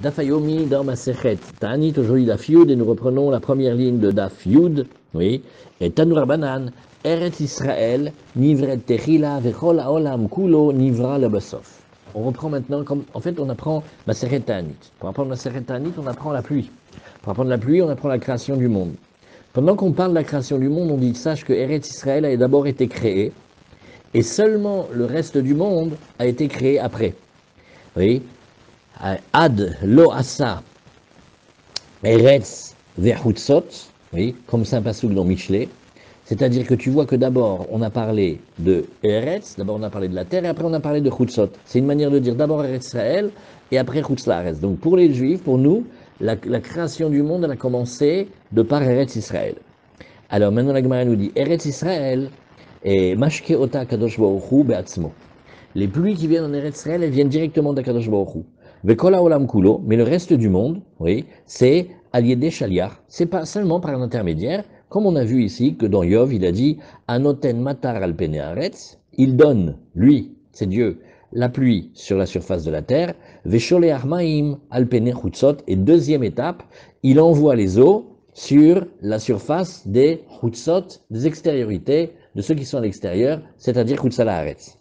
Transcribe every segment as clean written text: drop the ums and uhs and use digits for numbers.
Daf Yomi dans Masechet Ta'anit, aujourd'hui Daf Yud, et nous reprenons la première ligne de Daf Yud, oui, et Tanu Rabbanan, Eretz Israël, Nivret Techila, Vechol Haolam Kulo, Nivra Lebasof. On reprend maintenant, comme, en fait, on apprend Masechet Ta'anit. Pour apprendre Masechet Ta'anit, on apprend la pluie. Pour apprendre la pluie, on apprend la création du monde. Pendant qu'on parle de la création du monde, on dit, sache que Eretz Israël a d'abord été créé, et seulement le reste du monde a été créé après. Oui. Ad lo asa eretz vechutzot, oui, comme Saint Passouk dans Michelet. C'est-à-dire que tu vois que d'abord on a parlé de Eretz, d'abord on a parlé de la terre et après on a parlé de Chutzot. C'est une manière de dire d'abord Eretz Israël et après Chutz Laaretz. Donc pour les Juifs, pour nous, la création du monde elle a commencé de par Eretz Israël. Alors maintenant la Gemara nous dit Eretz Israël et Mashke Ota Kadosh Baruch Hu Be'atzmo. Les pluies qui viennent en Eretz Israël, elles viennent directement d'Akadosh Baruch Hu. Vekola olam kulo, mais le reste du monde, oui, c'est Aliédé Shaliach. C'est pas seulement par un intermédiaire, comme on a vu ici que dans Yov, il a dit Anoten matar al pene haaretz, il donne, lui, c'est Dieu, la pluie sur la surface de la terre. Veshole armaim al pene chutzot, et deuxième étape, il envoie les eaux sur la surface des chutzot, des extériorités, de ceux qui sont à l'extérieur, c'est-à-dire chutzal haaretz.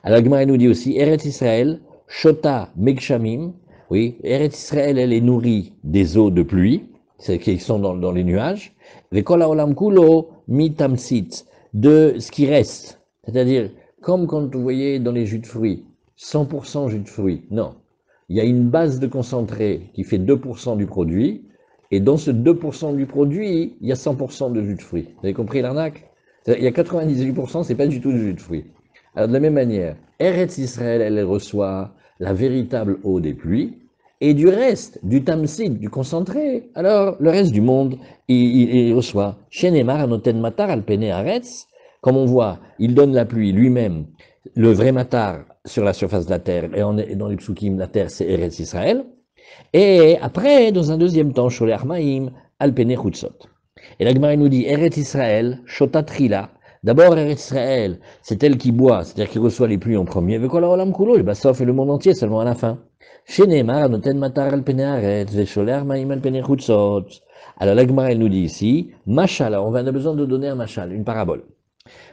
Alors, Gemara nous dit aussi, Eretz Israël, Shota Mekshamim, oui, Eretz Israël, elle est nourrie des eaux de pluie, qui sont dans les nuages, Vekola Olam Kulo, Mitamsit, de ce qui reste. C'est-à-dire, comme quand vous voyez dans les jus de fruits, 100% jus de fruits, non. Il y a une base de concentré qui fait 2% du produit, et dans ce 2% du produit, il y a 100% de jus de fruits. Vous avez compris l'arnaque? Il y a 98%, c'est pas du tout du jus de fruits. Alors de la même manière, Eretz Israël, elle reçoit la véritable eau des pluies, et du reste, du tamsid, du concentré, alors le reste du monde, il reçoit. Shenemar anoten matar al pene haaretz, comme on voit, il donne la pluie lui-même, le vrai matar sur la surface de la terre, et dans les psukim, la terre c'est Eretz Israël, et après, dans un deuxième temps, Sholeh Armaim al pene chutzot. Et la Gemara nous dit, Eretz Israël, Shota Trila. D'abord, Eretz Israël, c'est elle qui boit, c'est-à-dire qui reçoit les pluies en premier. Vekola olam kulo, le Bassof et le monde entier, seulement à la fin. Shenemar, noten matar al pene haaretz, vesholer armaim al pene chutzot. Alors la Gemara, elle nous dit ici, Machal, on a besoin de donner un Machal, une parabole.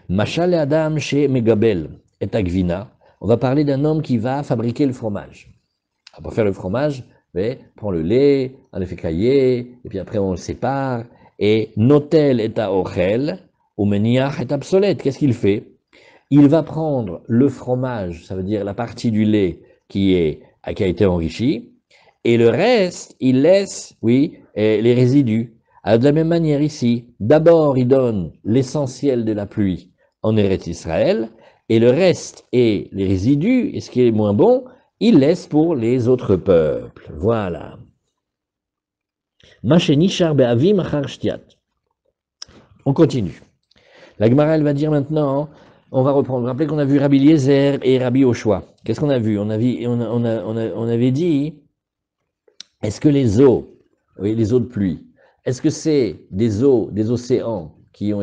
Machal et Adam chez Megabel et Agvina. On va parler d'un homme qui va fabriquer le fromage. Pour faire le fromage, on prend le lait, on le fait cailler, et puis après on le sépare, et notel est à ochel, ou meniach est obsolète. Qu'est-ce qu'il fait? Il va prendre le fromage, ça veut dire la partie du lait qui a été enrichie, et le reste, il laisse, oui, les résidus. Alors de la même manière ici, d'abord il donne l'essentiel de la pluie en Eretz Israël, et le reste et les résidus, et ce qui est moins bon, il laisse pour les autres peuples. Voilà. On continue. La Gemara, elle va dire maintenant, on va reprendre. Vous rappelez qu'on a vu Rabbi Eliezer et Rabbi Oshua. Qu'est-ce qu'on a vu? On avait dit, est-ce que les eaux, oui, les eaux de pluie, est-ce que c'est des eaux, des océans qui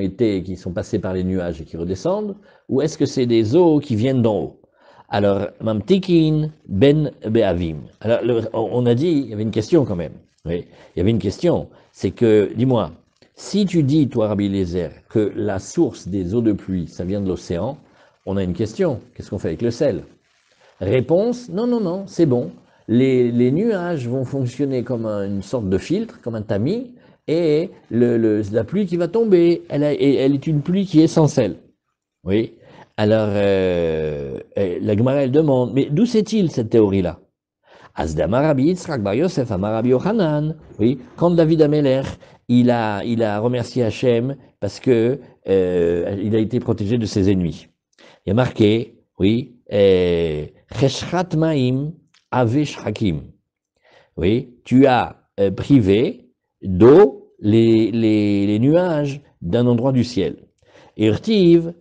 sont passés par les nuages et qui redescendent, ou est-ce que c'est des eaux qui viennent d'en haut? Alors, Mamtikin ben Be'avim. Alors, on a dit, il y avait une question quand même. Oui, il y avait une question. C'est que, dis-moi, si tu dis, toi, Rabbi Eliezer, que la source des eaux de pluie, ça vient de l'océan, on a une question. Qu'est-ce qu'on fait avec le sel? Réponse, non, non, non, c'est bon. Les nuages vont fonctionner comme une sorte de filtre, comme un tamis, et la pluie qui va tomber, elle est une pluie qui est sans sel. Oui. Alors, la Gemara, elle demande, mais d'où c'est-il cette théorie-là? Asdama Rabbi Yitzchak Bar Yosef Amar Rabbi Yochanan. Oui, quand David Ameler, il a remercié Hachem parce que il a été protégé de ses ennemis. Il y a marqué, oui, Cheshchat Maim Avesh Hakim. Oui, tu as privé d'eau les nuages d'un endroit du ciel. Et Irtiv,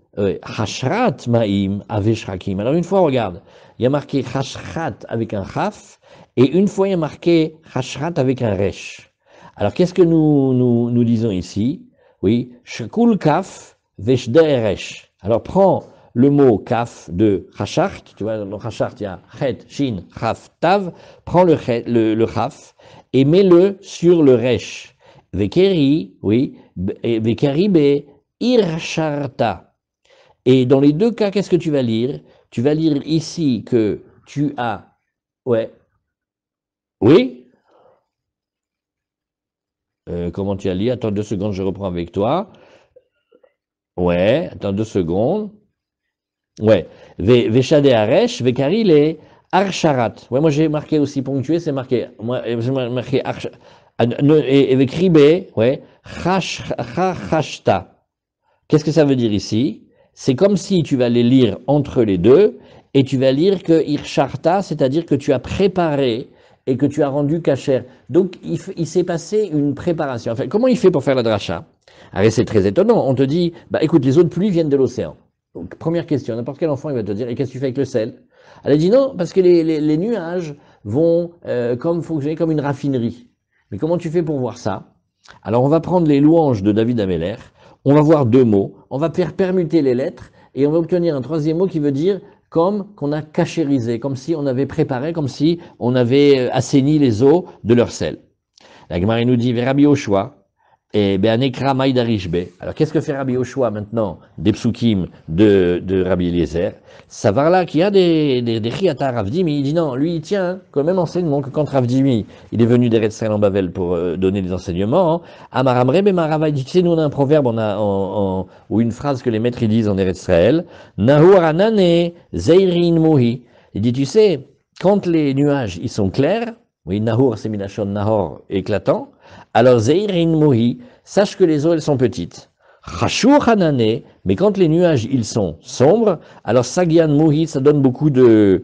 Hashrat Maim Avesh Hakim. Alors une fois, regarde, il y a marqué Hashrat avec un Chaf, et une fois il y a marqué Hashrat avec un Resh. Alors qu'est-ce que nous disons ici? Oui, Shakul Kaf Veshder Resh. Alors prends le mot kaf de chachart, tu vois, dans chachart, il y a chet, shin, chaf, tav, prends le chaf et mets-le sur le resh. Vekeri, oui, vekeri be ircharta. Et dans les deux cas, qu'est-ce que tu vas lire? Tu vas lire ici que tu as, ouais, oui, comment tu as lu? Attends 2 secondes, je reprends avec toi. Ouais, attends 2 secondes. Ouais. Veshade Aresh, Vekarile, Archarat. Ouais, moi j'ai marqué aussi ponctué, c'est marqué. Moi, j'ai marqué Archarat. Et avec Ribé, ouais, Chashta. Qu'est-ce que ça veut dire ici? C'est comme si tu vas les lire entre les deux, et tu vas lire que Ircharta, c'est-à-dire que tu as préparé et que tu as rendu cachère. Donc il s'est passé une préparation. Enfin, comment il fait pour faire la dracha? Alors c'est très étonnant. On te dit, bah écoute, les eaux de pluie viennent de l'océan. Donc première question, n'importe quel enfant il va te dire, et qu'est-ce que tu fais avec le sel? Elle a dit non, parce que les nuages vont fonctionner comme une raffinerie. Mais comment tu fais pour voir ça? Alors on va prendre les louanges de David Ameller, on va voir deux mots, on va faire permuter les lettres et on va obtenir un troisième mot qui veut dire comme qu'on a cachérisé, comme si on avait préparé, comme si on avait assaini les eaux de leur sel. La Gemara nous dit Rabbi Yoshua et Be'anekra Maïdarishbe. Alors qu'est-ce que fait Rabbi Yoshua maintenant des psukim de Rabbi Eliezer? Savoir là qu'il y a des chiata Ravdimi. Il dit non, lui il tient quand même enseignement que quand Ravdimi il est venu d'Eretz Israël en Bavel pour donner des enseignements. Amaramre Bemarava, il dit tu sais, nous on a un proverbe, ou une phrase que les maîtres ils disent en Eretz Israël. Nahur anane zeirin mohi. Il dit tu sais, quand les nuages ils sont clairs, oui, Nahur c'est Minachon Nahor éclatant. Alors Zeirin Mohi, sache que les eaux elles sont petites. Chashur Hanane, mais quand les nuages ils sont sombres, alors Sagian Mohi, ça donne beaucoup d'eau.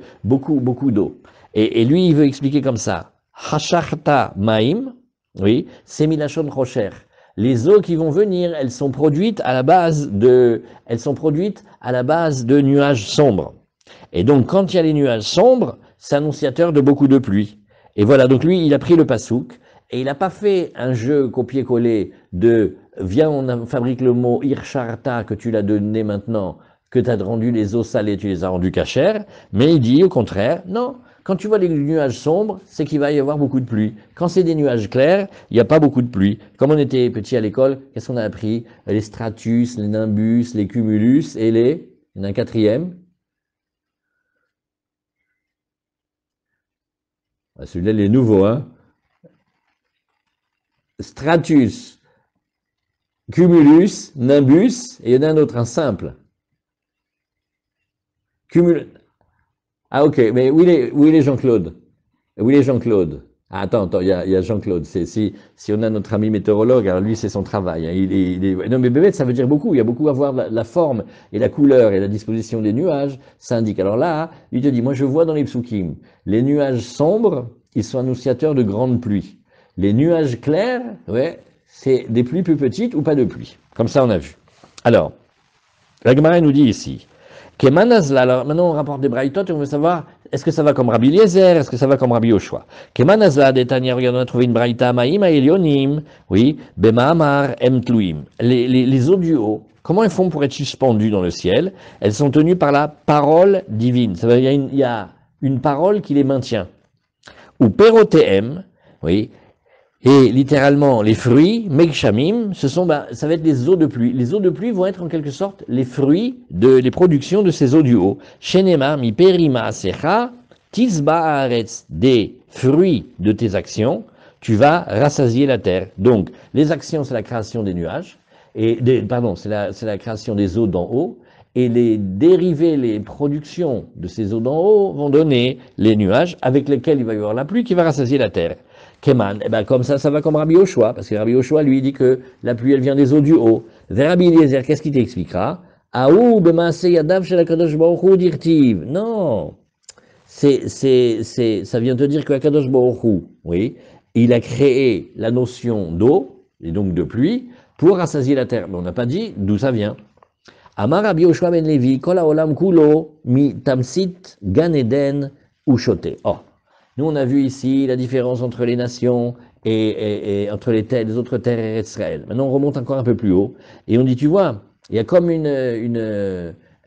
Et lui il veut expliquer comme ça. Hashachta Maim, oui, c'est Milachon Rocher. Les eaux qui vont venir, elles sont produites à la base de nuages sombres. Et donc quand il y a les nuages sombres, c'est annonciateur de beaucoup de pluie. Et voilà, donc lui il a pris le pasouk. Et il n'a pas fait un jeu copier-coller de viens, on fabrique le mot ircharta que tu l'as donné maintenant, que tu as rendu les eaux salées, tu les as rendues cachères, mais il dit au contraire, non, quand tu vois les nuages sombres, c'est qu'il va y avoir beaucoup de pluie. Quand c'est des nuages clairs, il n'y a pas beaucoup de pluie. Comme on était petit à l'école, qu'est-ce qu'on a appris? Les stratus, les nimbus, les cumulus et les... Il y en a un quatrième. Celui-là, il est nouveau, hein? Stratus, cumulus, nimbus, et il y en a un autre, un simple. Cumulus. Ah ok, mais où il est Jean-Claude? Où il est Jean-Claude? Ah, attends, il y a Jean-Claude. Si on a notre ami météorologue, alors lui c'est son travail. Hein. Non mais bébé, ça veut dire beaucoup. Il y a beaucoup à voir la forme et la couleur et la disposition des nuages. Ça indique. Alors là, il te dit, moi je vois dans les psukim, les nuages sombres, ils sont annonciateurs de grandes pluies. Les nuages clairs, ouais, c'est des pluies plus petites ou pas de pluie. Comme ça on a vu. Alors, la Gemara nous dit ici, Kemanazla, alors maintenant on rapporte des braïtot et on veut savoir, est-ce que ça va comme Rabbi Eliezer, est-ce que ça va comme Rabbi Yoshua? Kemanazla, Détania, regarde, on a trouvé une braïta, Maïma Elionim, oui, Bemaamar Emtluim. Les eaux du haut, comment elles font pour être suspendues dans le ciel? Elles sont tenues par la parole divine. Ça veut dire il y a une parole qui les maintient. Ou Perotem, oui, et littéralement, les fruits, Megshamim, ça va être les eaux de pluie. Les eaux de pluie vont être en quelque sorte les fruits les productions de ces eaux du haut. Shenema, mi perima secha, tisba haaretz, des fruits de tes actions, tu vas rassasier la terre. Donc, les actions, c'est la création des nuages, c'est la création des eaux d'en haut, et les dérivés, les productions de ces eaux d'en haut vont donner les nuages avec lesquels il va y avoir la pluie qui va rassasier la terre. Keman, eh ben comme ça va comme Rabbi Yoshua, parce que Rabbi Yoshua, lui, dit que la pluie, elle vient des eaux du haut. Vers Rabbi Eliezer, qu'est-ce qu'il t'expliquera? Aou, bemaase yadav shel HaKadosh Baruch Hu dirtiv. Non, ça vient te dire que HaKadosh Baruch Hu, oui, il a créé la notion d'eau, et donc de pluie, pour rassasier la terre. Mais on n'a pas dit d'où ça vient. Amar Rabbi Yoshua ben Levi, kol haolam kulo, mi tamsit gan eden ou shote. Oh. Nous, on a vu ici la différence entre les nations et entre les autres terres et Israël. Maintenant, on remonte encore un peu plus haut et on dit, tu vois, il y a comme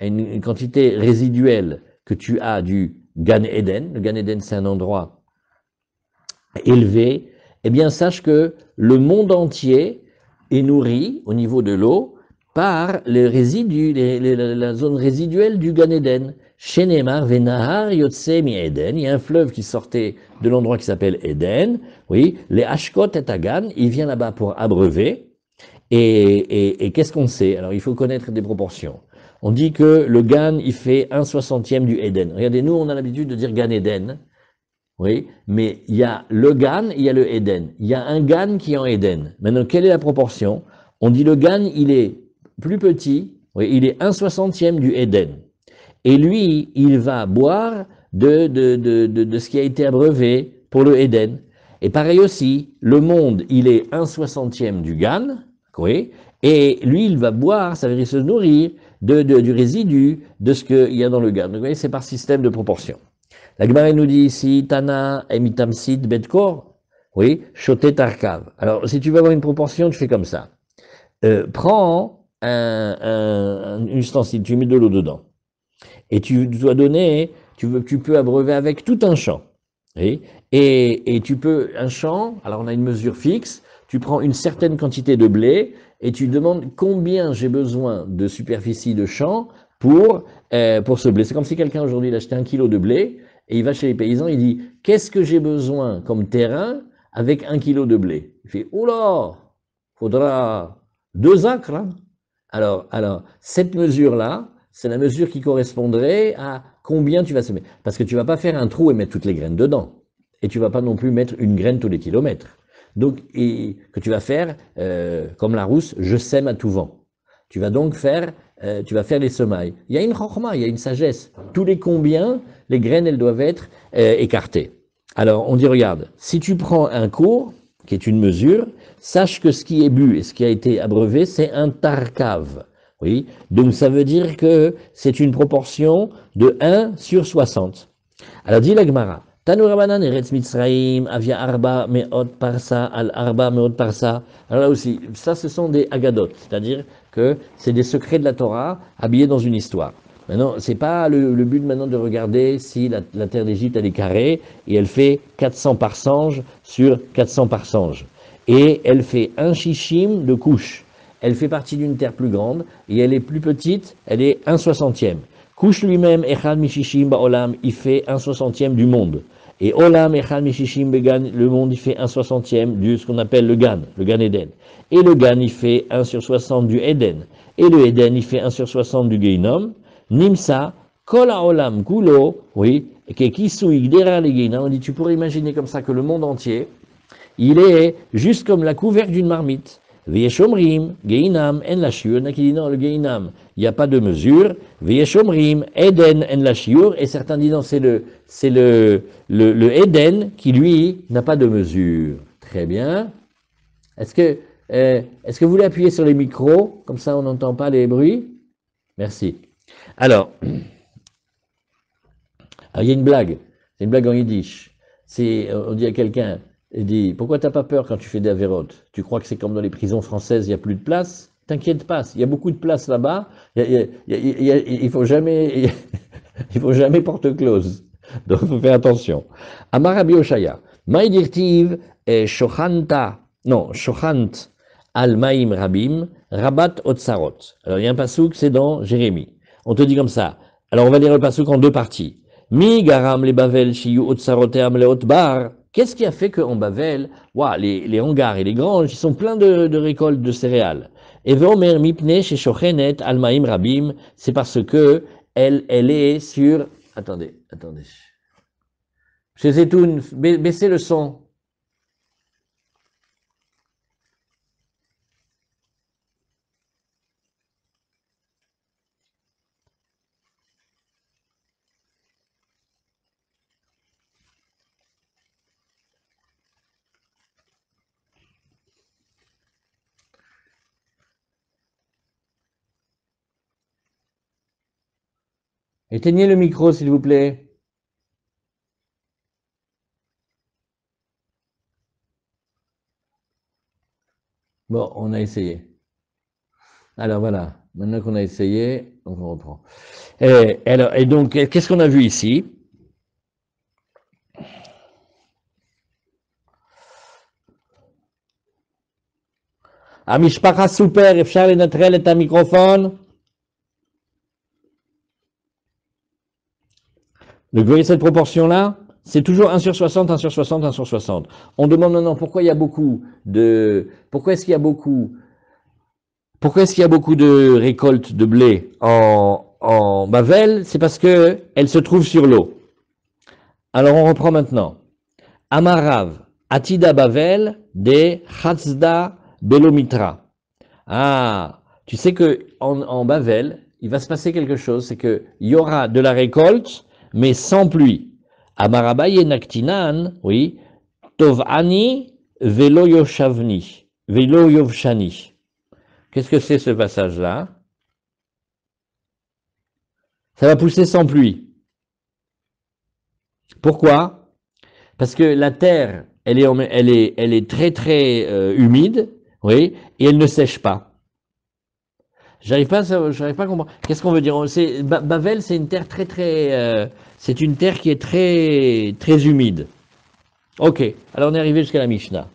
une quantité résiduelle que tu as du Gan Eden, le Gan Eden c'est un endroit élevé, eh bien sache que le monde entier est nourri au niveau de l'eau par les résidus, la zone résiduelle du Gan Eden. Shenemar venahar yotse mi Eden, il y a un fleuve qui sortait de l'endroit qui s'appelle Eden, oui, les Ashkot et Agan, il vient là-bas pour abreuver, et qu'est-ce qu'on sait? Alors il faut connaître des proportions. On dit que le Gan, il fait 1/60e du Eden. Regardez, nous on a l'habitude de dire Gan Eden, oui, mais il y a le Gan, il y a le Eden. Il y a un Gan qui est en Eden. Maintenant, quelle est la proportion? On dit le Gan, il est plus petit, oui, il est 1/60e du Eden. Et lui, il va boire de ce qui a été abreuvé pour le Eden. Et pareil aussi, le monde, il est 1/60e du Gan, oui, et lui, il va boire, ça veut dire se nourrir du résidu de ce qu'il y a dans le Gan. Donc, vous voyez, c'est par système de proportion. La Gemara nous dit ici, Tana emitamsid bedkor, oui, shotet tarkav. Alors, si tu veux avoir une proportion, tu fais comme ça. Prends un ustensile, tu mets de l'eau dedans. Et tu dois donner, tu peux abreuver avec tout un champ. Oui. Et tu peux, un champ, alors on a une mesure fixe, tu prends une certaine quantité de blé et tu demandes combien j'ai besoin de superficie de champ pour ce blé. C'est comme si quelqu'un aujourd'hui il achetait 1 kilo de blé et il va chez les paysans, il dit qu'est-ce que j'ai besoin comme terrain avec 1 kilo de blé? Il fait oula, faudra 2 acres. Hein. Alors, cette mesure-là, c'est la mesure qui correspondrait à combien tu vas semer. Parce que tu vas pas faire un trou et mettre toutes les graines dedans. Et tu vas pas non plus mettre une graine tous les kilomètres. Donc, que tu vas faire, comme la rousse, je sème à tout vent. Tu vas donc faire, tu vas faire les semailles. Il y a une chorma, il y a une sagesse. Tous les combien, les graines, elles doivent être écartées. Alors, on dit, regarde, si tu prends un cours, qui est une mesure, sache que ce qui est bu et ce qui a été abreuvé, c'est un tarkave. Oui, donc ça veut dire que c'est une proportion de 1/60. Alors dit la Gemara, Tanu Rabanan Eretz Mitzraim, Avia Arba Meot Parsa, Al Arba Meot Parsa. Alors là aussi, ça ce sont des agadot, c'est-à-dire que c'est des secrets de la Torah habillés dans une histoire. Maintenant, c'est pas le but maintenant de regarder si la terre d'Égypte elle est carrée et elle fait 400 parsanges sur 400 parsanges. Et elle fait un shishim de couche. Elle fait partie d'une terre plus grande et elle est plus petite, elle est 1/60e. Couche lui-même, Echad Mishishim Ba'olam, il fait 1/60e du monde. Et Olam, Echad Mishishim Began, le monde, il fait 1/60e de ce qu'on appelle le Gan Eden. Et le Gan, il fait 1/60 du Eden. Et le Eden, il fait 1/60 du Geinom. Nimsa, Kol Olam Kulo, oui, Kekisu Igdera le Geinom. On dit, tu pourrais imaginer comme ça que le monde entier, il est juste comme la couvercle d'une marmite. Veyeshomrim, Geinam, En Lashiur. Il y en a qui disent non, le Geinam, il n'y a pas de mesure. Veyeshomrim, Eden, En Lashiur. Et certains disent non, c'est le Eden qui, lui, n'a pas de mesure. Très bien. Est-ce que vous voulez appuyer sur les micros? Comme ça, on n'entend pas les bruits. Merci. Alors, il y a une blague. C'est une blague en yiddish. On dit à quelqu'un, il dit, pourquoi t'as pas peur quand tu fais des avérotes? Tu crois que c'est comme dans les prisons françaises, il n'y a plus de place? T'inquiète pas, il y a beaucoup de place là-bas. Il faut jamais, il faut jamais porte close. Donc, il faut faire attention. Amar Rabbi Oshaya, Maïdirtiv Shochanta, non, Shochant al Maim Rabim, Rabat Otsarot. Alors, il y a un passouk, c'est dans Jérémie. On te dit comme ça. Alors, on va lire le passouk en deux parties. Mi garam les Bavel shiyu otsaroteam le otbar. Qu'est-ce qui a fait qu'en Bavel, les hangars et les granges, ils sont pleins de récoltes de céréales. Et veomer mipne chez shochenet almaim rabim, c'est parce que elle est sur. Attendez. Chez Zetoun, baissez le son. Éteignez le micro, s'il vous plaît. Bon, on a essayé. Alors voilà, maintenant qu'on a essayé, on reprend. Et donc, qu'est-ce qu'on a vu ici? המשפחה סופר, אפשר לנטרל את המיקרופון? Donc, vous voyez cette proportion-là? C'est toujours 1 sur 60, 1 sur 60, 1 sur 60. On demande maintenant pourquoi il y a beaucoup de... Pourquoi est-ce qu'il y a beaucoup de récoltes de blé en Bavel? C'est parce que elle se trouve sur l'eau. Alors, on reprend maintenant. Amarav, Atida Bavel, de Chatzda Belomitra. Ah, tu sais que en Bavel, il va se passer quelque chose, c'est qu'il y aura de la récolte, mais sans pluie. Amarabaye Naktinan, oui, Tovani Velo Yoshavni, Velo Yovshani. Qu'est-ce que c'est ce passage-là? Ça va pousser sans pluie. Pourquoi? Parce que la terre, elle est très très humide, oui, et elle ne sèche pas. J'arrive pas à comprendre. Qu'est-ce qu'on veut dire? Bavel, c'est une terre très très, c'est une terre qui est très très humide. Ok. Alors on est arrivé jusqu'à la Mishnah.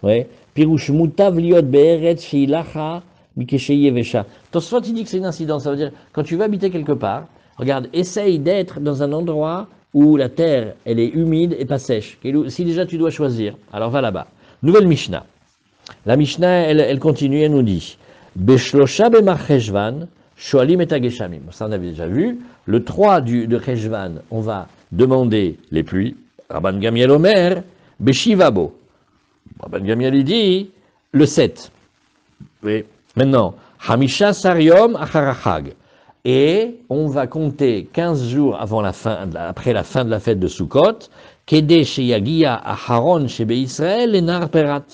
Oui. Pirouche mutav liot be'eretz sheilacha mikesheyevesha. Tosfot il dit que c'est une incidence. Ça veut dire quand tu vas habiter quelque part, regarde, essaye d'être dans un endroit où la terre elle est humide et pas sèche. Si déjà tu dois choisir, alors va là-bas. Nouvelle Mishnah. La Mishnah, elle continue, elle nous dit Beshlosha bemar cheshvan, shoalim et ageshamim. Ça, on avait déjà vu. Le 3 de Cheshvan, on va demander les pluies. Rabban Gamiel Omer, Beshivabo. Rabban Gamiel, il dit le 7. Oui. Maintenant, Hamisha Sariom Acharachag. Et on va compter 15 jours après la fin de la fête de Sukkot, Kede Sheyagia Aharon Shebe Israël et Nar Perat.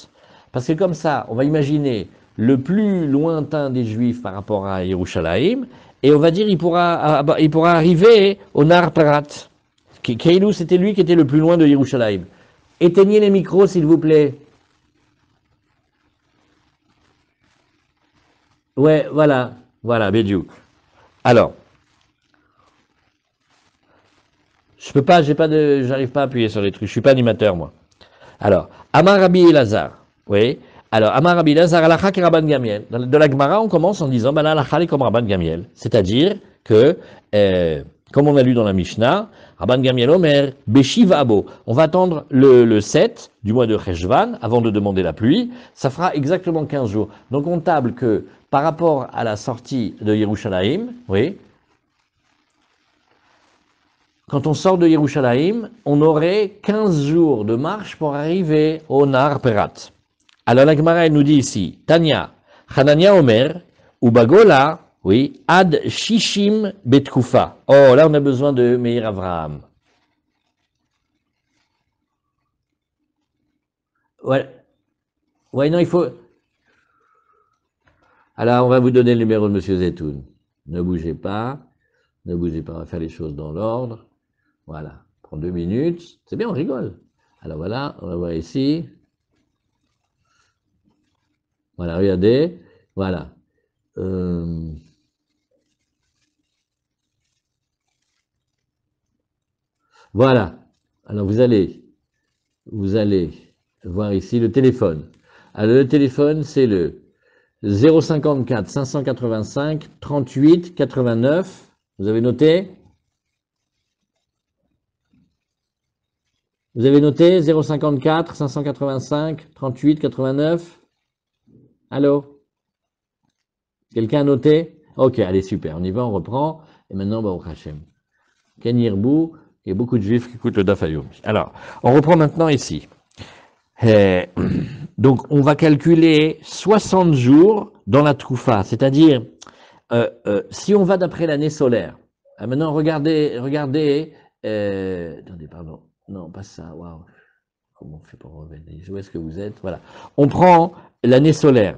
Parce que comme ça, on va imaginer le plus lointain des Juifs par rapport à Yerushalayim, et on va dire il pourra arriver au Nar Perat. Keilou, c'était lui qui était le plus loin de Yerushalayim. Éteignez les micros, s'il vous plaît. Ouais, voilà, Bédiouk. Alors, j'arrive pas à appuyer sur les trucs, je suis pas animateur, moi. Alors, Amar Rabbi Elazar, oui. Alors, Amar Rabbi Elazar, Alacha ki Rabban Gamiel. De la Gemara, on commence en disant, ben là, Alacha est comme Rabban Gamiel. C'est-à-dire que, comme on a lu dans la Mishnah, Rabban Gamiel Omer, Beshiv Abo. On va attendre le 7 du mois de Cheshvan, avant de demander la pluie. Ça fera exactement 15 jours. Donc, on table que, par rapport à la sortie de Yerushalayim, oui, quand on sort de Yerushalayim, on aurait 15 jours de marche pour arriver au Nar Perat. Alors la Gemara, elle nous dit ici, Tanya, Hanania Omer, Ubagola, oui, Ad Shishim Betkufa. Oh, là on a besoin de Meir Avraham. Ouais, ouais, non, il faut... Alors on va vous donner le numéro de Monsieur Zetoun. Ne bougez pas, on va faire les choses dans l'ordre. Voilà, prends 2 minutes. C'est bien, on rigole. Alors voilà, on va voir ici. Voilà, regardez. Voilà. Voilà. Alors vous allez voir ici le téléphone. Alors le téléphone, c'est le 054 585 38 89. Vous avez noté? Vous avez noté 054 585 38 89? Allô? Quelqu'un a noté? Ok, allez, super. On y va, on reprend. Et maintenant, Baruch Hashem. Ken Yirbu, il y a beaucoup de juifs qui écoutent le Daf Yomi. Alors, on reprend maintenant ici. Donc, on va calculer 60 jours dans la Troufa, c'est-à-dire, si on va d'après l'année solaire. Maintenant, regardez, attendez, pardon. Non, pas ça, waouh. Comment on fait pour revenir? Où est-ce que vous êtes? Voilà. On prend l'année solaire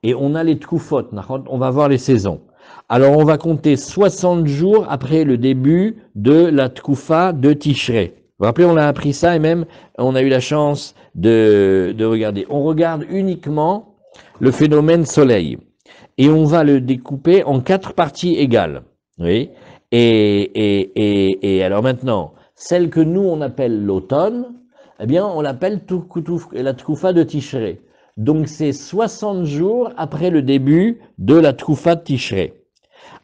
et on a les Troufot, on va voir les saisons. Alors, on va compter 60 jours après le début de la Tkoufa de Tishrei. Vous vous rappelez, on a appris ça et même on a eu la chance de regarder. On regarde uniquement le phénomène soleil. et on va le découper en 4 parties égales. Oui. Et alors maintenant, celle que nous on appelle l'automne, eh bien on l'appelle la Tkoufa de Tishré. Donc c'est 60 jours après le début de la Tkoufa de Tishré.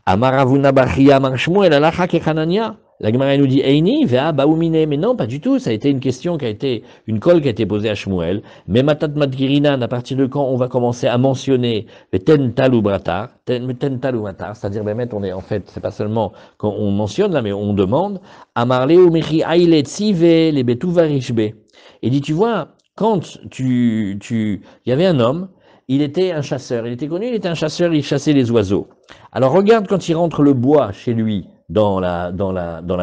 Amaravuna Bachia Marshmuel Alacha Kechanania. La Gemara nous dit Eini, Vea Baoumine. Mais non, pas du tout. Ça a été une question qui a été, une colle qui a été posée à Shmuel. Mais Matat Madgirinan, à partir de quand on va commencer à mentionner Ten Talou Bratar, c'est-à-dire, on est, en fait, c'est pas seulement quand on mentionne là, mais on demande, Amarleu Mechi Aile Tzive, les Betuvarishbe. Et dit, tu vois, quand il y avait un homme, il était un chasseur, il était connu, il était un chasseur, il chassait les oiseaux. Alors regarde quand il rentre le bois chez lui dans la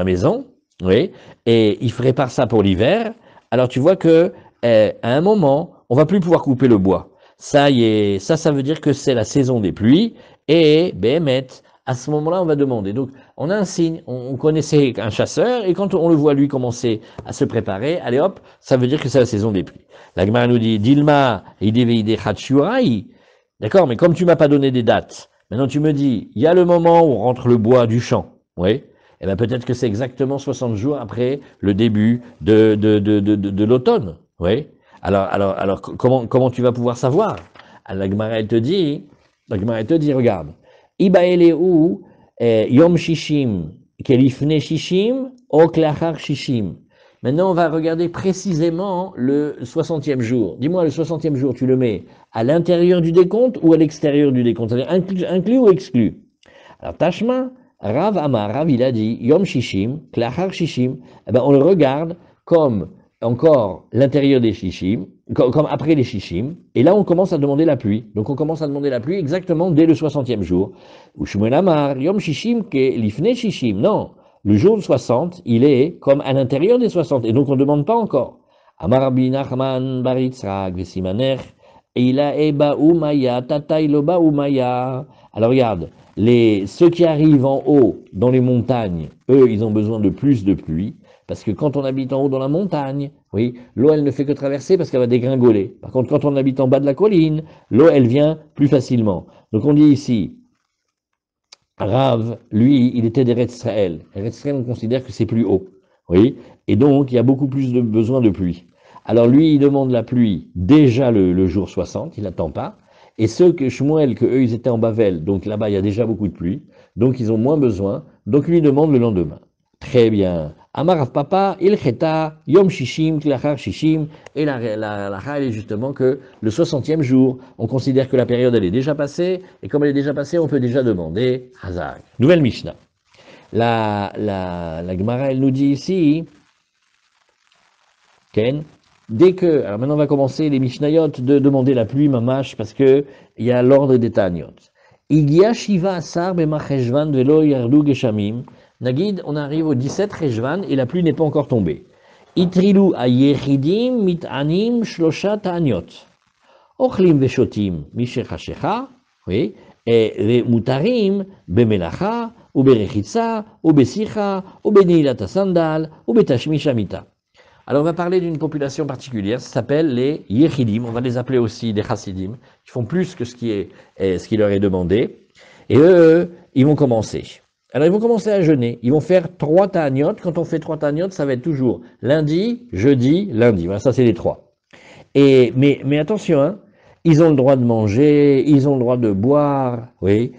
maison, oui, et il prépare ça pour l'hiver. Alors tu vois que à un moment, on va plus pouvoir couper le bois. Ça y est, ça veut dire que c'est la saison des pluies et Béhémet, à ce moment-là, on va demander. Donc on a un signe, on connaissait un chasseur et quand on le voit lui commencer à se préparer, allez hop, ça veut dire que c'est la saison des pluies. La Gemara nous dit Dilma, d'accord, mais comme tu m'as pas donné des dates. Maintenant, tu me dis, il y a le moment où on rentre le bois du champ, oui. Eh bien, peut-être que c'est exactement 60 jours après le début de l'automne, oui. Alors, comment tu vas pouvoir savoir? La Gemara, elle te dit, regarde, Iba eleu yom shishim kelifne shishim o klachar shishim. Maintenant, on va regarder précisément le 60e jour. Dis-moi, le 60e jour, tu le mets à l'intérieur du décompte ou à l'extérieur du décompte? C'est-à-dire inclus ou exclu? Alors, Tashma, Rav Amar, Rav, il a dit, Yom Shishim, Klachar Shishim, eh ben, on le regarde comme encore l'intérieur des Shishim, comme après les Shishim, et là, on commence à demander la pluie. Donc, on commence à demander la pluie exactement dès le 60e jour. Ou Shmuel Amar, Yom Shishim, ke lifne Shishim. Non. Le jour de 60, il est comme à l'intérieur des 60, et donc on ne demande pas encore. Amar Rabbi Nachman Baritzrak Vesimaner, Eila Eba Umaya, Tata Iloba Umaya. Alors regarde, ceux qui arrivent en haut, dans les montagnes, eux, ils ont besoin de plus de pluie, parce que quand on habite en haut dans la montagne, oui, l'eau, elle ne fait que traverser parce qu'elle va dégringoler. Par contre, quand on habite en bas de la colline, l'eau, elle vient plus facilement. Donc on dit ici, Rav, lui, il était d'Eretz Israël. Eretz Israël, on considère que c'est plus haut. Oui. Et donc, il y a beaucoup plus de besoin de pluie. Alors lui, il demande la pluie déjà le jour 60, il n'attend pas. Et ceux que Shmuel, que eux, ils étaient en Bavel, donc là-bas, il y a déjà beaucoup de pluie. Donc, ils ont moins besoin. Donc, lui demande le lendemain. Très bien. Amarav Papa, il cheta, Yom Shishim, Klachar Shishim. Et la elle est justement que le 60e jour, on considère que la période, elle est déjà passée. Et comme elle est déjà passée, on peut déjà demander Hazak. Nouvelle Mishnah. La Gemara, elle nous dit ici, Ken, dès que, alors maintenant on va commencer les Mishnayot de demander la pluie, mamash, parce que il y a l'ordre des Taniot. Igia Shiva Asar Bemacheshvan Velo Yardu Geshamim. Nagid, on arrive au 17 Rejvan et la pluie n'est pas encore tombée. Itrilu Ayechidim Mitanim Shlosha Taniot. Ochlim Veshotim Mishechashecha, oui, et Mutarim Bemelacha, ou Berechitza, ou Besicha, ou Beneilat Sandal, ou Betashmi Shamita. Alors on va parler d'une population particulière, ça s'appelle les Yechidim, on va les appeler aussi des Chassidim, qui font plus que ce qui leur est demandé. Et eux, ils vont commencer. Alors ils vont commencer à jeûner, ils vont faire 3 ta'aniot. Quand on fait 3 ta'aniot, ça va être toujours lundi, jeudi, lundi. Voilà, ça c'est les 3. Mais attention, hein, ils ont le droit de manger, ils ont le droit de boire, oui,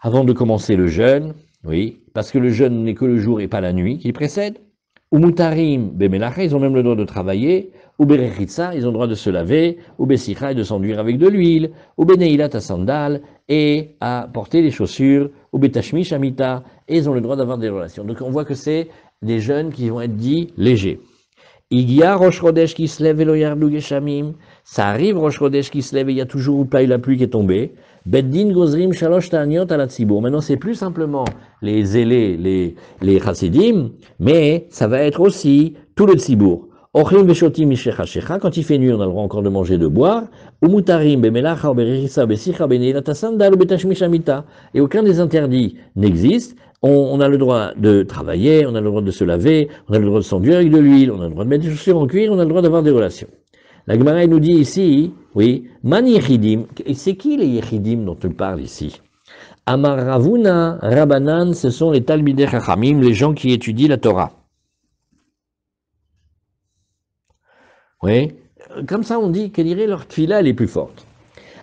avant de commencer le jeûne, oui, parce que le jeûne n'est que le jour et pas la nuit qui précède. Ou mutarim bemelacha, ils ont même le droit de travailler. Ou berechitza, ils ont le droit de se laver. Ou besicha, et de s'enduire avec de l'huile. Ou beneilat à sandal, et à porter les chaussures. Ou betashmi shamita, et ils ont le droit d'avoir des relations. Donc on voit que c'est des jeûnes qui vont être dits légers. Igia Rosh Chodesh qui se lève et lo yardu geshamim. Ça arrive Rosh Chodesh qui se lève et il y a toujours pas eu la pluie qui est tombée. Beddin gozrim shalosh ta'aniot ala tzibur. Maintenant c'est plus simplement les zélés, les chassidim, mais ça va être aussi tout le tzibur. Ochlim veshotim mishechashecha. Quand il fait nuit, on a le droit encore de manger, de boire. Umutarim bemelacha ou berechisa besicha beneilat sandal ou betashmi shamita. Et aucun des interdits n'existe. On a le droit de travailler, on a le droit de se laver, on a le droit de s'enduire avec de l'huile, on a le droit de mettre des chaussures en cuir, on a le droit d'avoir des relations. La Gemara nous dit ici, oui, Man Yechidim, c'est qui les Yechidim dont tu parles ici? Amar Ravuna, Rabanan, ce sont les Talmidei Chachamim, les gens qui étudient la Torah. Oui, comme ça on dit que leur tfila elle est plus forte.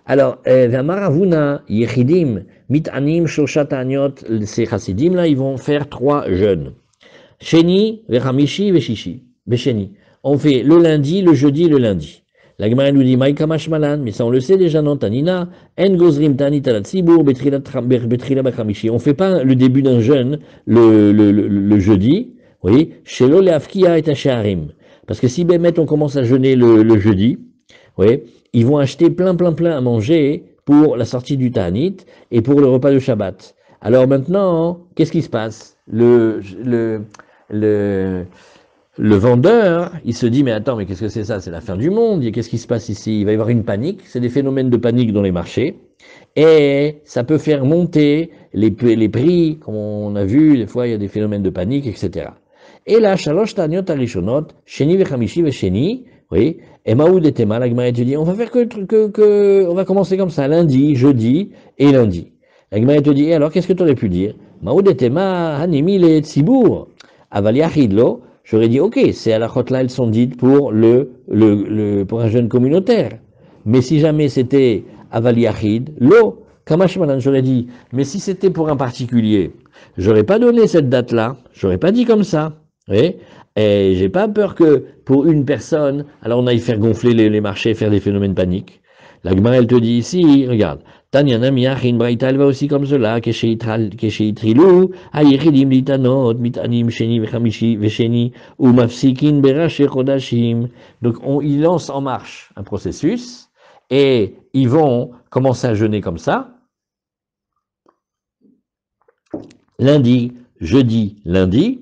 Alors, Amar Ravuna, Yechidim, Mitanim, Shoshat Aniot, ces Chassidim là, ils vont faire 3 jeûnes. Sheni, Vechamishi, Veshishi. Vesheni. On fait le lundi, le jeudi et le lundi. La Gemara nous dit Maïka Mashmalan, mais ça on le sait déjà, non, Tanina, En Gozrim Tanit Alatzibur, Betrila Bechamishi. On ne fait pas le début d'un jeûne le jeudi, oui, Shelo Leafkia et Tasharim. Parce que si Bémet on commence à jeûner le jeudi, oui, ils vont acheter plein à manger pour la sortie du Tanit et pour le repas de Shabbat. Alors maintenant, qu'est-ce qui se passe? Le, le vendeur, il se dit, mais attends, mais qu'est-ce que c'est ça? C'est la fin du monde. Et qu'est-ce qui se passe ici? Il va y avoir une panique. C'est des phénomènes de panique dans les marchés. Et ça peut faire monter les prix, comme on a vu, des fois, il y a des phénomènes de panique, etc. Et là, Shalosh Taniot Arishonot, Sheni Vechamishi Vesheni, oui, et Maoud et Tema, la Gemara te dit, on va faire on va commencer comme ça, lundi, jeudi et lundi. La Gemara te dit, et alors, qu'est-ce que tu aurais pu dire? Maoud et Tema, Hanimi le Tzibour. Aval Yachid lo, j'aurais dit, ok, ces halachot-là, elles sont dites pour pour un jeune communautaire. Mais si jamais c'était Aval Yachid, lo, Kamash Malan, j'aurais dit, mais si c'était pour un particulier, j'aurais pas donné cette date-là, j'aurais pas dit comme ça. Oui. Et j'ai pas peur que pour une personne, alors on aille faire gonfler les marchés, faire des phénomènes paniques. La Gemara, elle te dit ici, regarde, Tanyana Miachin Braïta, elle va aussi comme cela, Kesheitrilu, Ayechidim Litanot, Mitanim Sheni Vechamishi Vesheni, ou Mafsikin Berache Chodashim. Donc ils lancent en marche un processus, et ils vont commencer à jeûner comme ça, lundi, jeudi, lundi,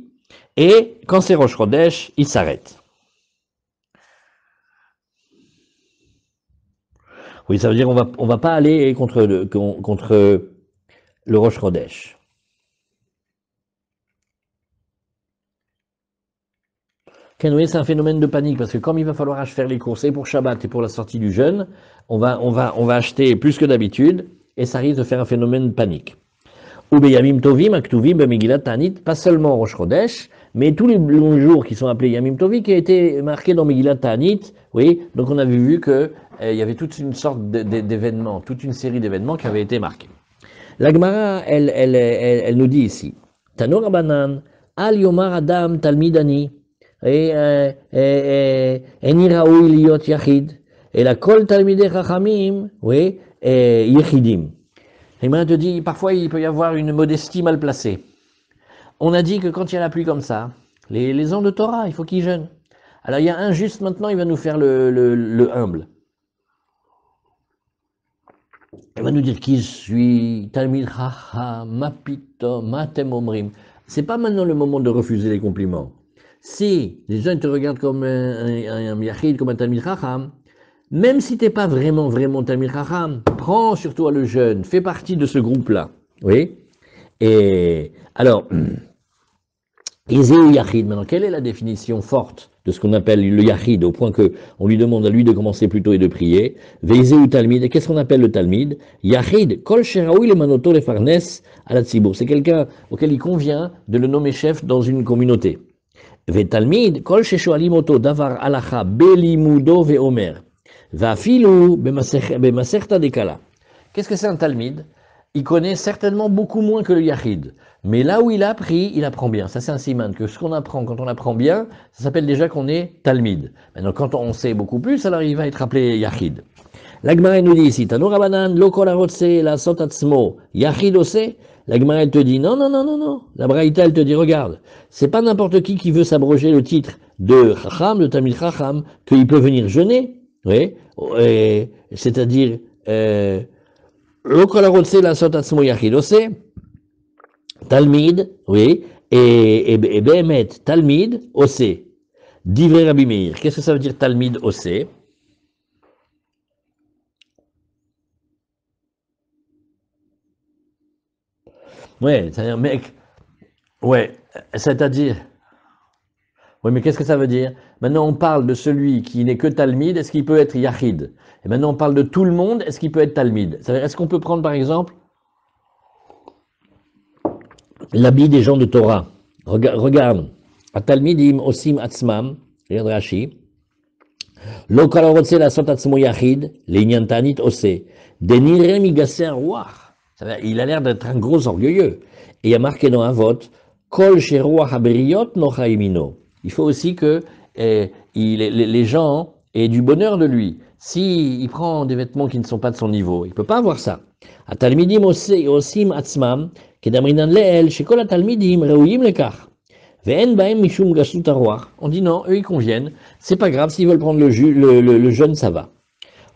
et quand c'est Rosh Chodesh, ils s'arrêtent. Oui, ça veut dire on va pas aller contre le Rosh Chodesh. Oui, c'est un phénomène de panique parce que comme il va falloir faire les courses et pour Shabbat et pour la sortie du jeûne, on va acheter plus que d'habitude et ça risque de faire un phénomène de panique. Ou Yamim Tovim, Aktuvim, Megillat Tanit, pas seulement Rosh Chodesh, mais tous les longs jours qui sont appelés Yamim Tovim, qui a été marqué dans Megillat Tanit, oui, donc on avait vu que il y avait toute une sorte d'événements, toute une série d'événements qui avaient été marqués. La Gemara, elle nous dit ici, Tanur Rabanan, Al Yomar Adam Talmidani, Eni Raoui Liot Yachid, et la Kol Talmidei Chachamim, oui, Yechidim. Et maintenant, te dit, parfois il peut y avoir une modestie mal placée. On a dit que quand il y a la pluie comme ça, les ans de Torah, il faut qu'ils jeûnent. Alors il y a un juste maintenant, il va nous faire le humble. Il va nous dire qui je suis, Talmid Chacham, Mapito, Matem Omrim. C'est pas maintenant le moment de refuser les compliments. Si les gens te regardent comme un yachid, comme un Talmid Chacham, même si tu n'es pas vraiment Talmid Chacham, prends sur toi le jeûne, fais partie de ce groupe-là. Oui. Et alors, Izeu Yachid, maintenant, quelle est la définition forte de ce qu'on appelle le Yachid, au point qu'on lui demande à lui de commencer plus tôt et de prier? Veizeu Talmid, qu'est-ce qu'on appelle le Talmid? Yachid, Kol Sheraoui le Manoto le Farnes à la Tzibour. C'est quelqu'un auquel il convient de le nommer chef dans une communauté. Ve Talmid, Kol Sheshoalimoto Davar Alacha Belimudo Ve Omer. Vafilu Bemaserta Dekala. Qu'est-ce que c'est un Talmid? Il connaît certainement beaucoup moins que le Yachid. Mais là où il a appris, il apprend bien. Ça, c'est un siman, que ce qu'on apprend, quand on apprend bien, ça s'appelle déjà qu'on est Talmid. Maintenant, quand on sait beaucoup plus, alors il va être appelé Yachid. L'Agmara nous dit ici, Tanur Rabanan, lo kol harotse la sot atzmo, Yachid ose. L'Agmara te dit, non. La Braïta, elle te dit, regarde, c'est pas n'importe qui veut s'abroger le titre de Chacham, de Talmid Chacham, qu'il peut venir jeûner. Oui, c'est-à-dire, lo kol harotse la sot atzmo, Yachid ose. Talmid, oui, et Behemet, Talmid, Osé. Divrei Rabbi Meir. Qu'est-ce que ça veut dire Talmid, Osé? Ouais, c'est-à-dire, mec, ouais, c'est-à-dire, Oui, mais qu'est-ce que ça veut dire? Maintenant, on parle de celui qui n'est que Talmid, est-ce qu'il peut être Yachid? Et maintenant, on parle de tout le monde, est-ce qu'il peut être Talmid? Ça veut dire, est-ce qu'on peut prendre, par exemple, l'habit des gens de Torah? Regarde. Talmidim osim atzmam, regarde Rashi. Lo kol harotze lasot atzmo yachid, לעניין תענית עושה. דנראה מגסי הרוח. Il a l'air d'être un gros orgueilleux. Et il y a marqué dans Avot, kol sheruach habriot nocha imino. Il faut aussi que les gens aient du bonheur de lui. S'il prend des vêtements qui ne sont pas de son niveau, il ne peut pas avoir ça. התלמידים עושים עצמם כדמרינן לאל שכל התלמידים ראויים לכך. ואין בהם משום גסות הרוח. On dit non, eux ils conviennent, c'est pas grave, s'ils veulent prendre le jeûne, ça va.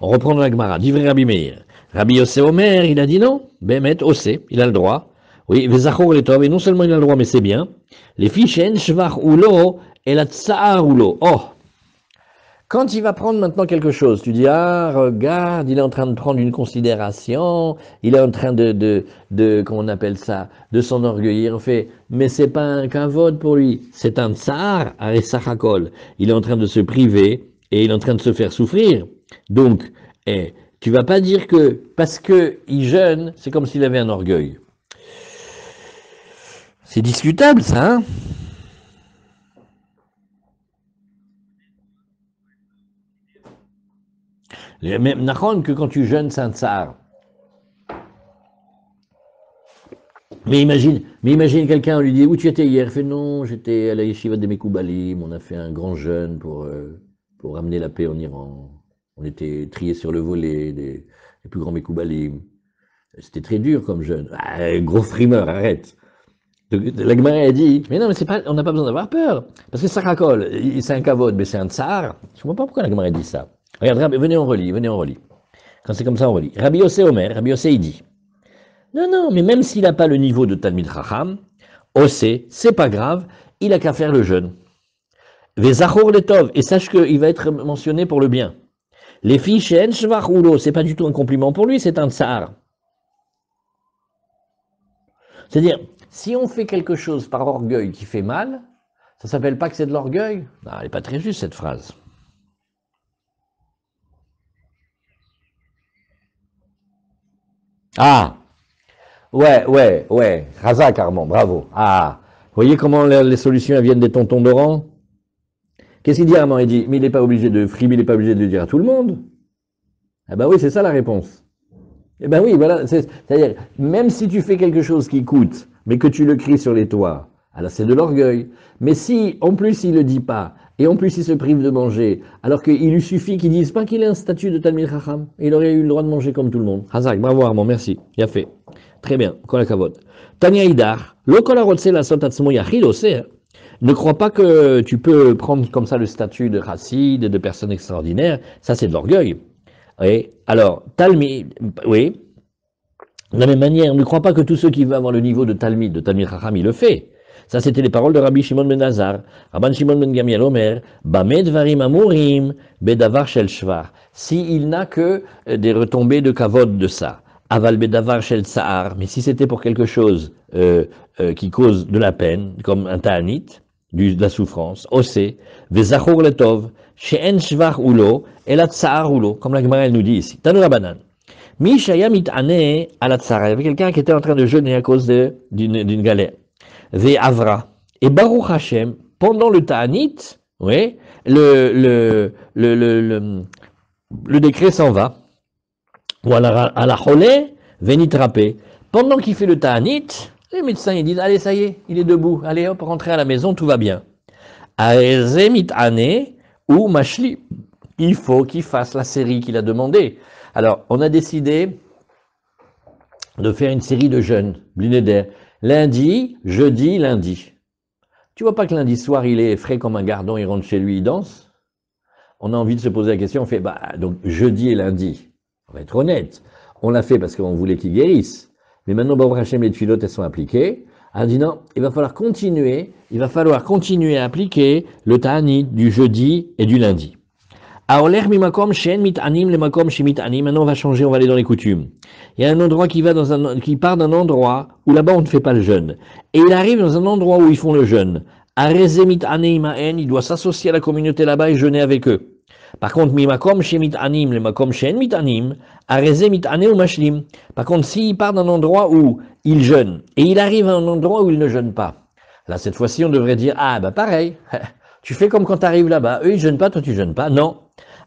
On reprend dans la Gemara, d'Ivry Rabbi Meir. Rabbi Yossé Omer, il a dit non, Bemet, Ossé, il a le droit. Oui, Vezachor les Tov, et non seulement il a le droit, mais c'est bien. Les fichen, Shvach Ulo, et la Tsaar Ulo. Oh! Quand il va prendre maintenant quelque chose, tu dis, ah, regarde, il est en train de prendre une considération, il est en train comment on appelle ça, de s'enorgueillir. On fait, mais c'est pas un kavod pour lui, c'est un tsar, aresachakol. Il est en train de se priver et il est en train de se faire souffrir. Donc, tu vas pas dire que parce que il jeûne, c'est comme s'il avait un orgueil. C'est discutable, ça, hein? Même Nachon que quand tu jeûnes, c'est un tsar. Mais imagine quelqu'un, on lui dit, où tu étais hier? Il fait, non, j'étais à la yeshiva de Mekoubalim, on a fait un grand jeûne pour ramener la paix en Iran. On était triés sur le volet des plus grands Mekoubalim. C'était très dur comme jeûne. Ah, gros frimeur, arrête. La Gemara a dit, mais non, mais c'est pas, on n'a pas besoin d'avoir peur. Parce que Sarakol, c'est un kavod, mais c'est un tsar. Je ne comprends pas pourquoi la Gemara a dit ça. Regarde, venez on relit. Quand c'est comme ça, on relit. Rabbi Yossé Omer, Rabbi Yossé, il dit, non, mais même s'il n'a pas le niveau de Talmid Chacham, Ossé, c'est pas grave, il a qu'à faire le jeûne. Vezachor letov, et sache qu'il va être mentionné pour le bien. Les filles chez Shvach Ulo, c'est pas du tout un compliment pour lui, c'est un tsar. C'est-à-dire, si on fait quelque chose par orgueil qui fait mal, ça s'appelle pas que c'est de l'orgueil? Non, elle n'est pas très juste cette phrase. Ah, ouais, Razak Armand, bravo. Ah, vous voyez comment les solutions elles viennent des tontons d'Oran? Qu'est-ce qu'il dit Armand? Il dit, mais il n'est pas obligé de frime, il n'est pas obligé de le dire à tout le monde. Ah ben oui, c'est ça la réponse. Eh ben oui, voilà, c'est-à-dire, même si tu fais quelque chose qui coûte, mais que tu le cries sur les toits, alors c'est de l'orgueil. Mais si, en plus, il le dit pas, et en plus, il se prive de manger, alors qu'il lui suffit qu'il dise pas qu'il ait un statut de Talmid Chacham, il aurait eu le droit de manger comme tout le monde. Hazak, bravo Armand, merci, bien fait. Très bien, kol hakavod. Tanya Idar, lo kol harotze lasot atzmo yachid oseh. Ne crois pas que tu peux prendre comme ça le statut de chassid, de personne extraordinaire, ça c'est de l'orgueil. Oui. Alors, Talmid, oui. De la même manière, ne crois pas que tous ceux qui veulent avoir le niveau de Talmid Chacham, il le fait. Ça, c'était les paroles de Rabbi Shimon ben Nazar. Rabban Shimon ben Gamiel Omer, Bamed varim amurim, bedavar shel shvar. S'il n'a que des retombées de kavod de ça. Aval bedavar shel tsahar. Mais si c'était pour quelque chose qui cause de la peine, comme un ta'anit, de la souffrance, osé, vezachor letov, she'en shvar ulo, elat tsahar ulo, comme la Gemara elle nous dit ici. Tanu Rabbanan. Mishaya mitane à la tsara. Il y avait quelqu'un qui était en train de jeûner à cause d'une galère. Ve Avra. Et Baruch Hashem, pendant le Ta'anit, oui, le décret s'en va. Ou à la Cholé, venitrapé. Pendant qu'il fait le Ta'anit, les médecins ils disent, allez, ça y est, il est debout. Allez hop, rentrez à la maison, tout va bien. Aeze mitane ou mashli. Il faut qu'il fasse la série qu'il a demandé. Alors, on a décidé de faire une série de jeûnes, Blineder. Lundi, jeudi, lundi. Tu vois pas que lundi soir, il est frais comme un gardon, il rentre chez lui, il danse? On a envie de se poser la question, on fait, donc jeudi et lundi. On va être honnête. On l'a fait parce qu'on voulait qu'il guérisse. Mais maintenant, Baruch Hashem, les tuilotes, elles sont appliquées. On a dit non, il va falloir continuer à appliquer le ta'anit du jeudi et du lundi. Maintenant, on va changer, on va aller dans les coutumes. Il y a un endroit qui part d'un endroit où là-bas on ne fait pas le jeûne. Et il arrive dans un endroit où ils font le jeûne. Arezemit aneimaen, il doit s'associer à la communauté là-bas et jeûner avec eux. Par contre, mimakom shemit anim, le makom shen mit anim, arezemit ane ou mashlim. Par contre, s'il part d'un endroit où il jeûne et il arrive à un endroit où il ne jeûne pas, là, cette fois-ci, on devrait dire, ah, bah pareil, tu fais comme quand tu arrives là-bas. Eux, ils jeûnent pas, toi, tu jeûnes pas. Non.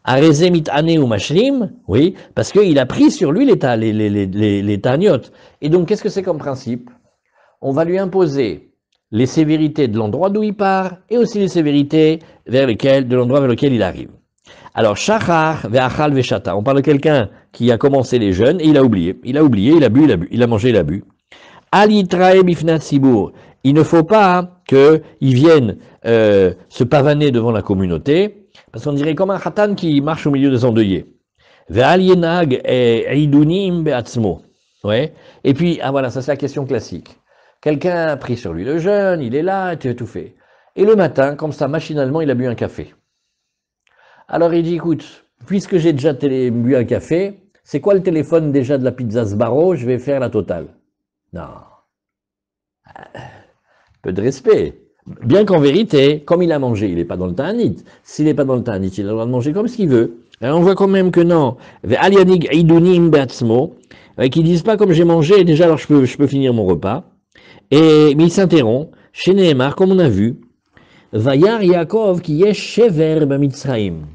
Arezemit ane ou mashlim, oui, parce qu'il a pris sur lui les taniotes. Et donc, qu'est-ce que c'est comme principe? On va lui imposer les sévérités de l'endroit d'où il part et aussi les sévérités de l'endroit vers lequel il arrive. Alors, shachar ve'achal ve'shata. On parle de quelqu'un qui a commencé les jeûnes et il a oublié. Il a oublié, il a bu, il a mangé, il a bu. Al yitrae bifnat sibour. Il ne faut pas qu'il vienne se pavaner devant la communauté, parce qu'on dirait comme un khatan qui marche au milieu des endeuillés. Ve'al yenag eidunim be'atzmo. Ouais. Et puis, ah voilà, ça c'est la question classique. Quelqu'un a pris sur lui le jeûne, il est là, il a tout fait. Et le matin, comme ça, machinalement, il a bu un café. Alors il dit, écoute, puisque j'ai déjà bu un café, c'est quoi le téléphone déjà de la pizza Sbarro? Je vais faire la totale. Non. Peu de respect. Bien qu'en vérité, comme il a mangé, il n'est pas dans le ta'anit. S'il n'est pas dans le ta'anit, il a le droit de manger comme ce qu'il veut. Alors on voit quand même que non. Alianig idunim beatzmo, qu'ils disent pas comme j'ai mangé, déjà alors je peux finir mon repas. Mais il s'interrompt, chez Nehemar, comme on a vu, Vayar Yaakov qui est shever b'Mitzraïm.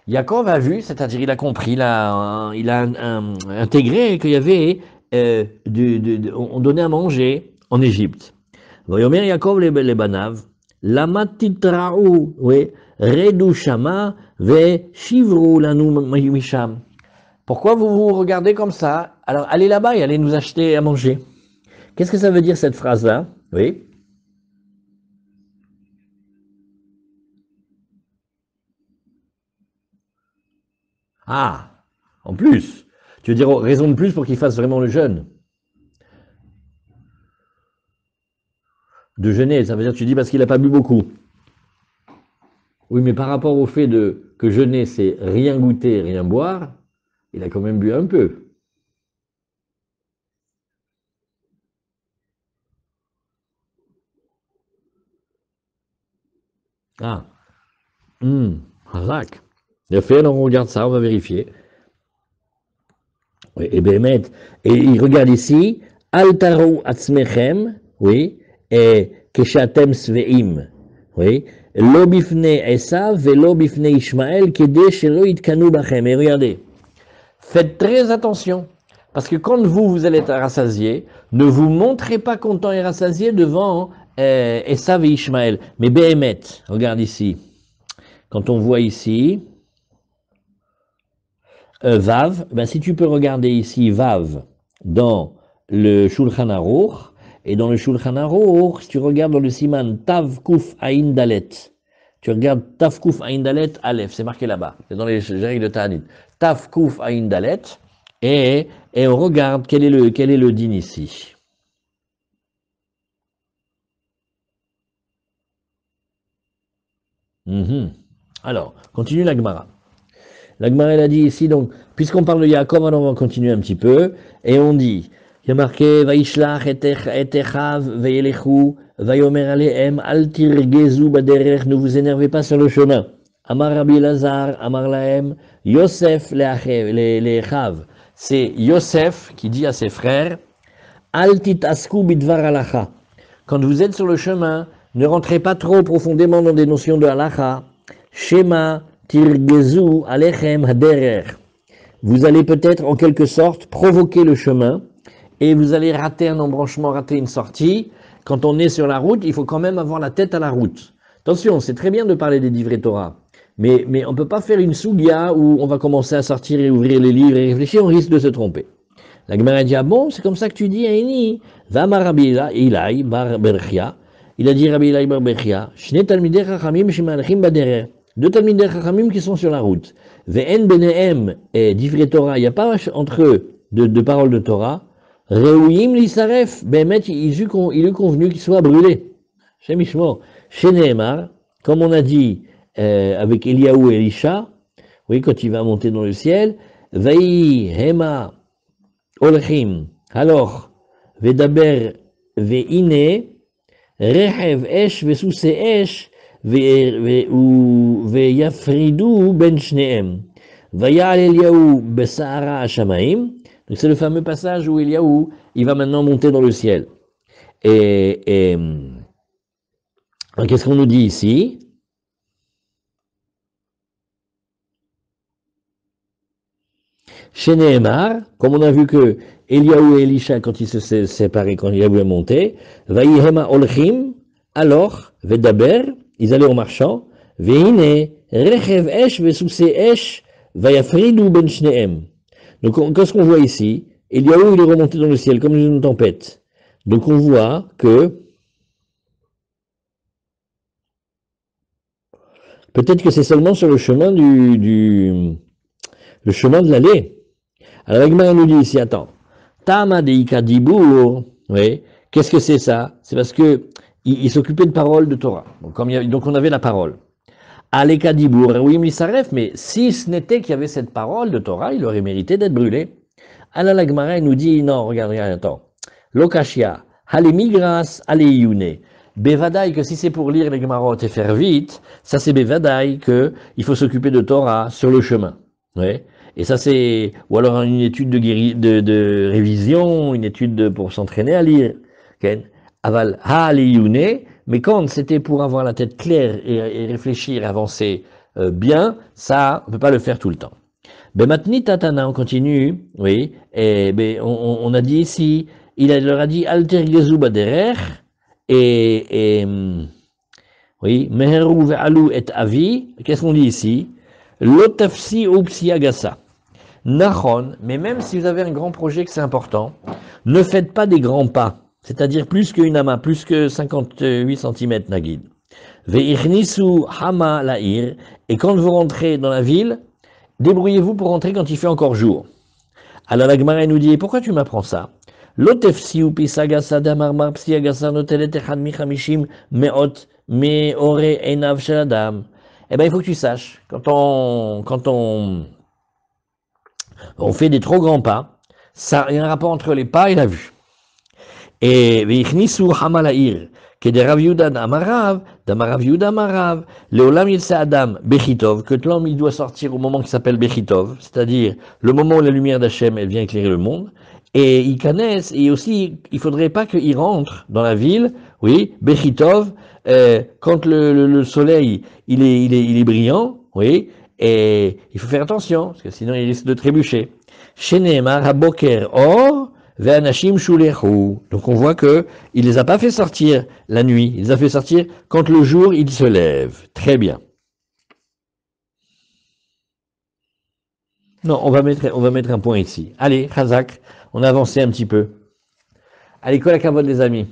Yaakov a vu, c'est-à-dire il a compris, il a intégré qu'il y avait, on donnait à manger en Égypte. Vayomer Yaakov les banav, lama titra'u, oui, redu shama ve shivru lanu misham. Pourquoi vous vous regardez comme ça? Alors allez là-bas et allez nous acheter à manger. Qu'est-ce que ça veut dire cette phrase-là? Oui. Ah, en plus. Tu veux dire raison de plus pour qu'il fasse vraiment le jeûne. De jeûner, ça veut dire tu dis parce qu'il n'a pas bu beaucoup. Oui, mais par rapport au fait que jeûner, c'est rien goûter, rien boire, il a quand même bu un peu. Ah, Razak. Il a fait, on regarde ça, on va vérifier. Oui, et Bémet. Et il regarde ici, Altaru atzmechem, oui, et Keshatem sveim, oui, Lo bifne Esav velo bifne Ishmael, kede shelo itkanu bachem. Et regardez, faites très attention, parce que quand vous allez être rassasié, ne vous montrez pas content et rassasié devant Esav et Ishmael. Mais Bémet, regarde ici, quand on voit ici, Vav, ben si tu peux regarder ici Vav dans le Shulchan Aruch, et dans le Shulchan Aruch, si tu regardes dans le Siman Tav Kuf Ain Dalet, tu regardes Tav Kuf Ain Dalet Aleph, c'est marqué là-bas, c'est dans les règles de Ta'anit. Tav Kuf Ain Dalet, et on regarde quel est le din ici. Alors, continue la Gemara. La Gemara, elle a dit ici, donc, puisqu'on parle de Yaakov, alors on va continuer un petit peu, et on dit, il y a marqué, Vaishlach et Echav, Veyelechu, Vayomer alehem, al tirgezu baderech, ne vous énervez pas sur le chemin. Amar Rabbi Lazar, Amar Lahem, Yosef les Echav. C'est Yosef qui dit à ses frères, Al titasku bidvar halacha. Quand vous êtes sur le chemin, ne rentrez pas trop profondément dans des notions de halacha. Shema, tirgezu, alechem, haderer. Vous allez peut-être en quelque sorte provoquer le chemin et vous allez rater un embranchement, rater une sortie. Quand on est sur la route, il faut quand même avoir la tête à la route. Attention, c'est très bien de parler des divrei Torah, mais on ne peut pas faire une sugia où on va commencer à sortir et ouvrir les livres et réfléchir, on risque de se tromper. La Gemara dit, ah bon, c'est comme ça que tu dis, Aini, Vama Rabbi Ilai bar Berchia, il a dit Rabbi Ilai bar Berchia, Shne talmidei chachamim shemalchim baderer, deux talmidei chachamim qui sont sur la route. Ve'en benehem et divrei Torah, il n'y a pas entre eux de paroles de Torah. Reuyim l'isaref, Behemet, il eut convenu qu'il soit brûlé. Shem Ishmor. Chez Nehemar, comme on a dit avec Eliaou et Elisha, oui, quand il va monter dans le ciel, Ve'i Hema Olchim, alors, Vedaber Ve'ine, Rechev esh vesuse esh veyafridu ben shneem. Vayal Eliaou besahara hashamaim. Donc c'est le fameux passage où Eliaou, il va maintenant monter dans le ciel. Et qu'est-ce qu'on nous dit ici? Chez Nehemar, comme on a vu que Eliaou et Elisha, quand ils se sont séparés, quand Eliaou est monté, Vayihema olchim, alors, Vedaber, ils allaient au marchand, Veine, Rechev esh vesuse esh, Vayafridu ben shneem. Donc, qu'est-ce qu'on voit ici? Eliaou, il est remonté dans le ciel comme une tempête. Donc, on voit que peut-être que c'est seulement sur le chemin le chemin de l'allée. Alors, Agmar nous dit ici, attends, Tama deika dibour, oui, qu'est-ce que c'est ça? C'est parce que il s'occupait de paroles de Torah. Donc, on avait la parole. Aleka dibour, oui, misaref, mais si ce n'était qu'il y avait cette parole de Torah, il aurait mérité d'être brûlé. Alors, l'Agmara nous dit, non, regarde, attends. Lokashia, halemigras, aleyune. Bevadaï, que si c'est pour lire les Gemarot et faire vite, ça c'est Bevadaï que il faut s'occuper de Torah sur le chemin. Ouais. Et ça c'est, ou alors une étude de révision, une étude pour s'entraîner à lire. Okay. Aval haleyune, mais quand c'était pour avoir la tête claire et réfléchir, avancer bien, ça on peut pas le faire tout le temps. Ben maintenant, Tatana, on continue, oui, et ben, on a dit ici, leur a dit Alter Gezu Baderer, et oui, Meheru ve'alu et avi, qu'est-ce qu'on dit ici? Lotafsi ou psiagasa. Nachon, mais même si vous avez un grand projet que c'est important, ne faites pas des grands pas, c'est-à-dire plus qu'une ama, plus que 58 cm nagid. Ve'irnisu hama la'ir, et quand vous rentrez dans la ville, débrouillez-vous pour rentrer quand il fait encore jour. Alors la Gemara nous dit, pourquoi tu m'apprends ça? Lotefsi ou pisagasa damarmar psiagasa notelet echad michamishim meot meore enav sheladam. Eh bien, il faut que tu saches, quand on fait des trop grands pas, ça, il y a un rapport entre les pas et la vue. Et veichnisu hamalair, que de Rav Yehuda d'Amarav, d'Amarav Yehuda Amarav, Leolam Yilsa Adam Bechitov, que l'homme il doit sortir au moment qui s'appelle Bechitov, c'est-à-dire le moment où la lumière d'Hachem elle vient éclairer le monde, et il connaisse, et aussi il faudrait pas qu'il rentre dans la ville, oui, Bechitov, quand le soleil il est brillant, oui, et il faut faire attention, parce que sinon il risque de trébucher. Sheneemar Haboker Or, Ve'anashim shulechu. Donc on voit que il les a pas fait sortir la nuit, il les a fait sortir quand le jour il se lève. Très bien. Non, on va mettre un point ici. Allez, Khazak, on a avancé un petit peu. Allez, kol hakavod les amis.